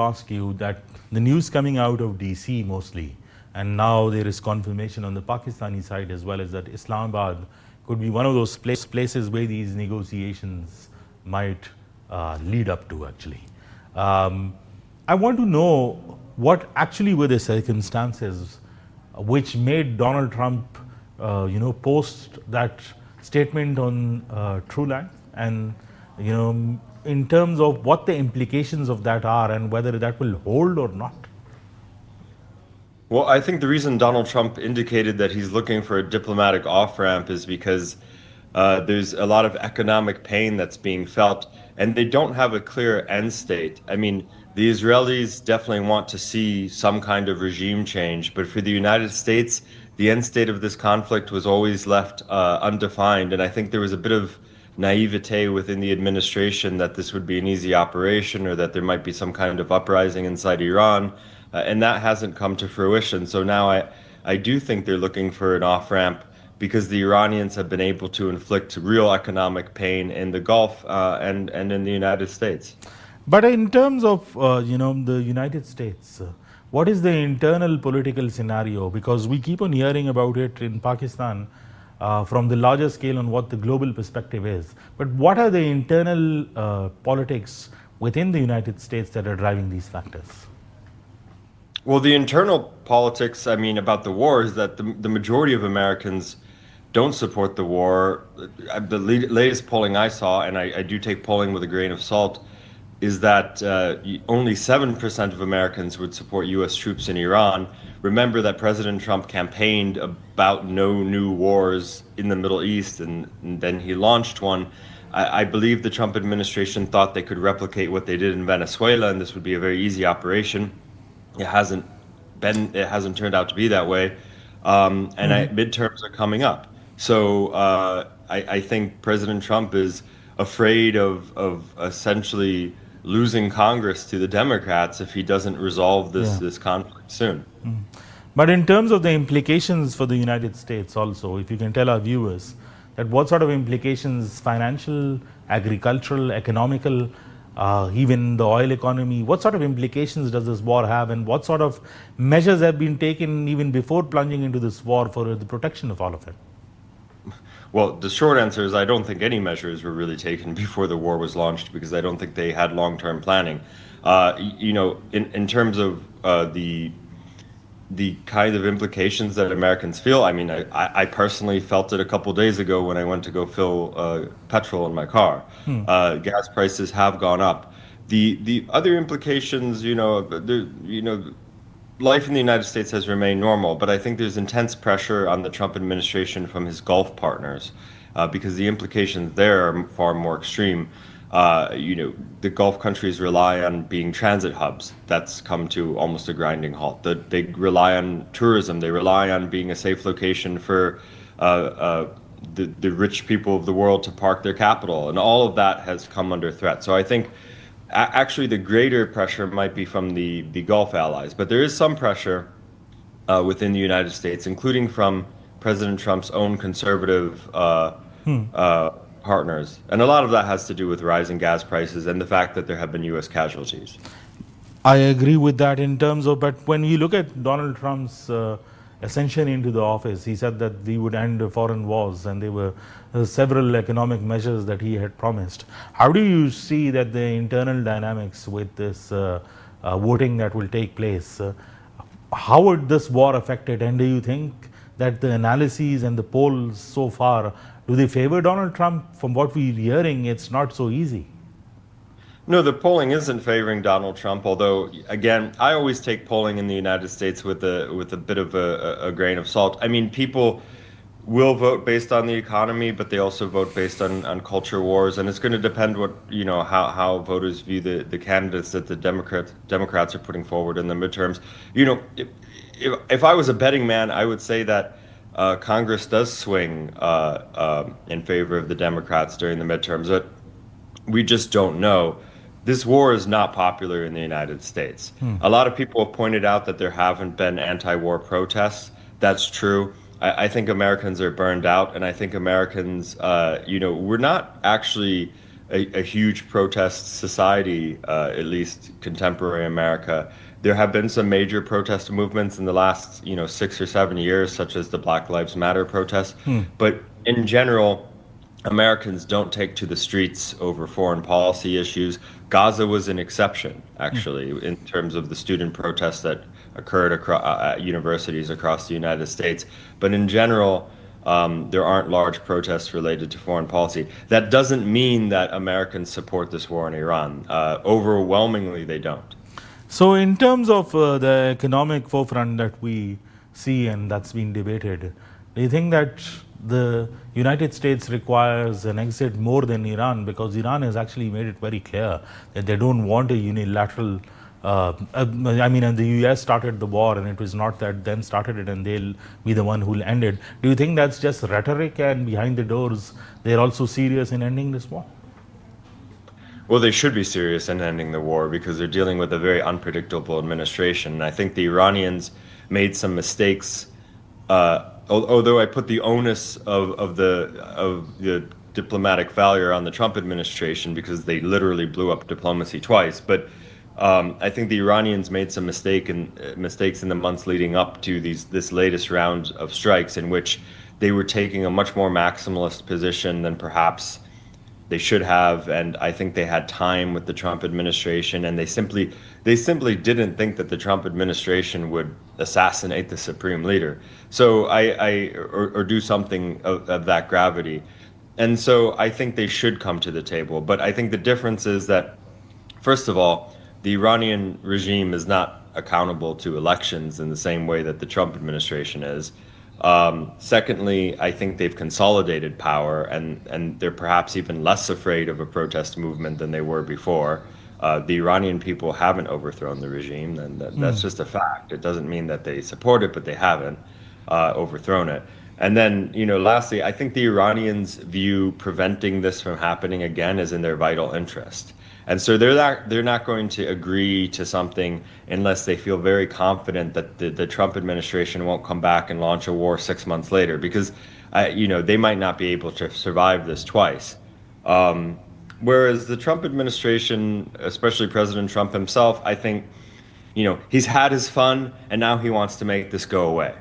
ask you that the news coming out of DC mostly, and now there is confirmation on the Pakistani side as well, is that Islamabad could be one of those places where these negotiations might lead up to actually. I want to know what actually were the circumstances which made Donald Trump, post that statement on True Life, and in terms of what the implications of that are and whether that will hold or not. Well, I think the reason Donald Trump indicated that he's looking for a diplomatic off-ramp is because there's a lot of economic pain that's being felt, and they don't have a clear end state. I mean, the Israelis definitely want to see some kind of regime change, but for the United States, the end state of this conflict was always left undefined, and I think there was a bit of naivete within the administration that this would be an easy operation or that there might be some kind of uprising inside Iran, and that hasn't come to fruition. So now I do think they're looking for an off-ramp because the Iranians have been able to inflict real economic pain in the Gulf and in the United States. But in terms of the United States, what is the internal political scenario? Because we keep on hearing about it in Pakistan from the larger scale on what the global perspective is. But what are the internal politics within the United States that are driving these factors? Well, the internal politics, I mean, about the war is that the majority of Americans don't support the war. The latest polling I saw, and I do take polling with a grain of salt, is that only 7% of Americans would support U.S. troops in Iran. Remember that President Trump campaigned about no new wars in the Middle East, and then he launched one. I believe the Trump administration thought they could replicate what they did in Venezuela, and this would be a very easy operation. It hasn't turned out to be that way. Midterms are coming up. So I think President Trump is afraid of essentially losing Congress to the Democrats if he doesn't resolve this conflict soon. But in terms of the implications for the United States also, if you can tell our viewers that what sort of implications, financial, agricultural, economical, even the oil economy, what sort of implications does this war have, and what sort of measures have been taken even before plunging into this war for the protection of all of it? Well, the short answer is I don't think any measures were really taken before the war was launched because I don't think they had long-term planning. In terms of the kind of implications that Americans feel, I mean, I personally felt it a couple days ago when I went to go fill petrol in my car. Gas prices have gone up. The other implications, life in the United States has remained normal, but I think there's intense pressure on the Trump administration from his Gulf partners because the implications there are far more extreme. The Gulf countries rely on being transit hubs. That's come to almost a grinding halt. They rely on tourism. They rely on being a safe location for the rich people of the world to park their capital, and all of that has come under threat. So I think actually the greater pressure might be from the Gulf allies, but there is some pressure within the United States, including from President Trump's own conservative partners. And a lot of that has to do with rising gas prices and the fact that there have been U.S. casualties. I agree with that in terms of, but when you look at Donald Trump's ascension into the office, he said that we would end foreign wars, and there were several economic measures that he had promised. How do you see that the internal dynamics with this voting that will take place? How would this war affect it? And do you think that the analyses and the polls so far, do they favor Donald Trump? From what we're hearing, it's not so easy. No, the polling isn't favoring Donald Trump, although, again, I always take polling in the United States with a bit of a grain of salt. I mean, people will vote based on the economy, but they also vote based on culture wars, and it's going to depend how voters view the candidates that the Democrats are putting forward in the midterms. If I was a betting man, I would say that Congress does swing in favor of the Democrats during the midterms, but we just don't know. This war is not popular in the United States. A lot of people have pointed out that there haven't been anti-war protests. That's true. I think Americans are burned out, and I think Americans, we're not actually a huge protest society, at least contemporary America. There have been some major protest movements in the last, 6 or 7 years, such as the Black Lives Matter protests. But in general, Americans don't take to the streets over foreign policy issues. Gaza was an exception, actually, in terms of the student protests that occurred across at universities across the United States. But in general, there aren't large protests related to foreign policy. That doesn't mean that Americans support this war in Iran. Overwhelmingly, they don't. So, in terms of the economic forefront that we see and that's been debated, do you think that the United States requires an exit more than Iran? Because Iran has actually made it very clear that they don't want a unilateral. And the US started the war, and it was not that them started it and they'll be the one who'll end it. Do you think that's just rhetoric, and behind the doors they're also serious in ending this war? Well, they should be serious in ending the war because they're dealing with a very unpredictable administration. And I think the Iranians made some mistakes. Although I put the onus of the diplomatic failure on the Trump administration because they literally blew up diplomacy twice. But I think the Iranians made some mistakes in the months leading up to this latest round of strikes, in which they were taking a much more maximalist position than perhaps they should have. And I think they had time with the Trump administration, and they simply didn't think that the Trump administration would assassinate the supreme leader. So or do something of that gravity. And so I think they should come to the table. But I think the difference is that, first of all, the Iranian regime is not accountable to elections in the same way that the Trump administration is. Secondly, I think they've consolidated power, and they're perhaps even less afraid of a protest movement than they were before. The Iranian people haven't overthrown the regime, and that's just a fact. It doesn't mean that they support it, but they haven't overthrown it. And then, lastly, I think the Iranians view preventing this from happening again as in their vital interest. And so they're not going to agree to something unless they feel very confident that the Trump administration won't come back and launch a war 6 months later, because they might not be able to survive this twice. Whereas the Trump administration, especially President Trump himself, I think, he's had his fun and now he wants to make this go away.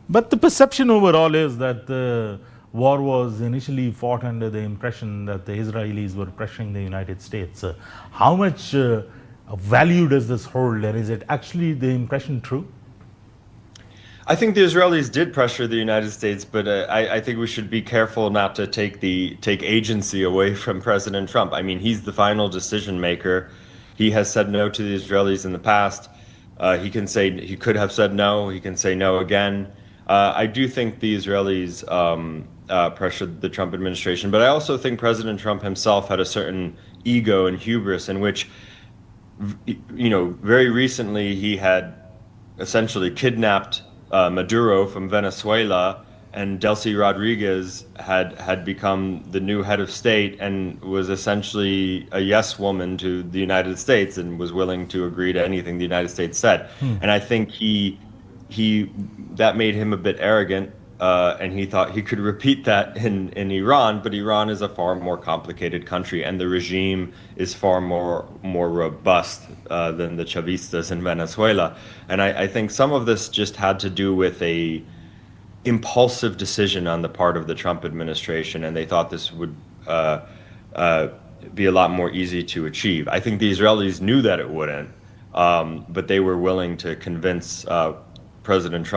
But the perception overall is that the war was initially fought under the impression that the Israelis were pressuring the United States. How much value does this hold, and is it actually the impression true? I think the Israelis did pressure the United States, but I think we should be careful not to take agency away from President Trump. I mean, he's the final decision maker. He has said no to the Israelis in the past. He could have said no. He can say no again. I do think the Israelis pressured the Trump administration, but I also think President Trump himself had a certain ego and hubris in which, very recently he had essentially kidnapped Maduro from Venezuela, and Delcy Rodriguez had become the new head of state and was essentially a yes woman to the United States and was willing to agree to anything the United States said. And I think that made him a bit arrogant, and he thought he could repeat that in Iran. But Iran is a far more complicated country, and the regime is far more robust than the Chavistas in Venezuela. And I think some of this just had to do with a impulsive decision on the part of the Trump administration, and they thought this would be a lot more easy to achieve. I think the Israelis knew that it wouldn't, but they were willing to convince President Trump